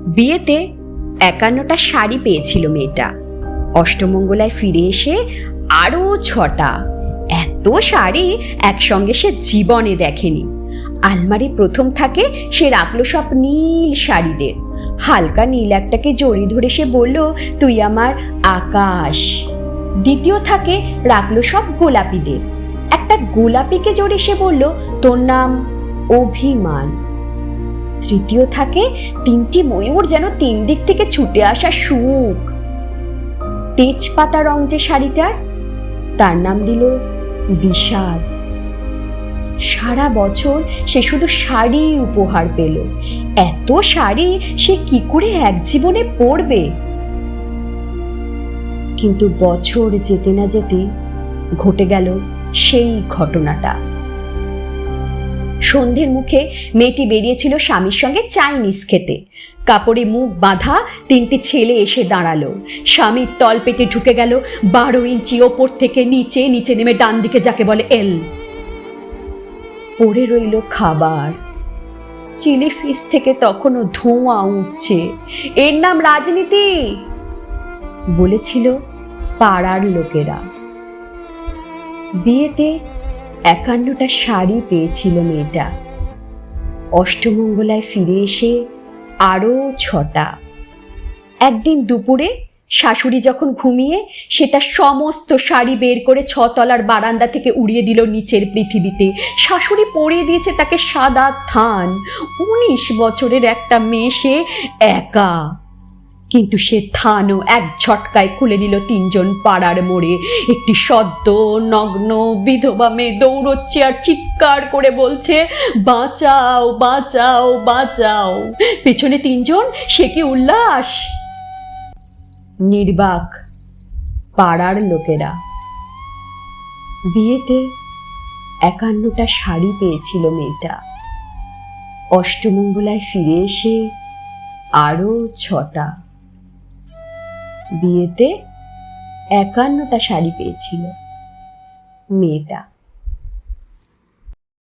বিয়েতে 51টা শাড়ি পেয়েছিল মেয়েটা। অষ্টমঙ্গলায় ফিরে এসে আরো 6টা। এত শাড়ি একসঙ্গে সে জীবনে দেখেনি। আলমারি প্রথম থাকে সে রাখলো সব নীল শাড়িদের। হালকা নীল একটাকে জড়ি ধরে সে বলল, তুই আমার আকাশ। দ্বিতীয় থাকে রাখলো সব গোলাপিদের। একটা গোলাপিকে জড়ি সে বলল, তোর নাম অভিমান। তৃতীয় থাকে 3টি ময়ূর, যেন 3 দিক থেকে ছুটে আসা সুখ। তেজপাতা রং যে শাড়িটার, তার নাম দিল বিষাদ। সারা বছর সে শুধু শাড়ি উপহার পেল। এত শাড়ি সে কি করে এক জীবনে পরবে? কিন্তু বছর যেতে না যেতে ঘটে গেল সেই ঘটনাটা। সন্ধ্যের মুখে মেয়েটি বেরিয়েছিল স্বামীর সঙ্গে চাইনিজ খেতে। কাপড়ে মুখ বাঁধা 3টি ছেলে এসে দাঁড়ালো। স্বামীর তল পেটে ঢুকে গেল 12 ইঞ্চি ওপর থেকে নিচে, নিচে নেমে ডান দিকে যাকে বলে এল। পড়ে রইল খাবার। চিলি ফিশ থেকে তখনও ধোঁয়া উঠছে। এর নাম রাজনীতি, বলেছিল পাড়ার লোকেরা। বিয়েতে 51টা শাড়ি পেয়েছিল মেয়েটা। অষ্টমঙ্গলায় ফিরে এসে আরো 6টা। একদিন দুপুরে শাশুড়ি যখন ঘুমিয়ে, সে তার সমস্ত শাড়ি বের করে 6 তলার বারান্দা থেকে উড়িয়ে দিল নিচের পৃথিবীতে। শাশুড়ি পরিয়ে দিয়েছে তাকে সাদা থান। 19 বছরের একটা মেয়ে, সে একা। কিন্তু সে থানও এক ঝটকায় খুলে নিল 3 জন পাড়ার মোড়ে। একটি সদ্য নগ্ন বিধবা মেয়ে দৌড়চ্ছে আর চিৎকার করে বলছে, বাঁচাও বাঁচাও বাঁচাও। পেছনে 3 জন, সে কি উল্লাস! নির্বাক পাড়ার লোকেরা। বিয়েতে 51টা শাড়ি পেয়েছিল মেয়েটা। অষ্টমঙ্গলায় ফিরে এসে আরো 6টা। বিয়েতে 51টা শাড়ি পেয়েছিল মেয়েটা।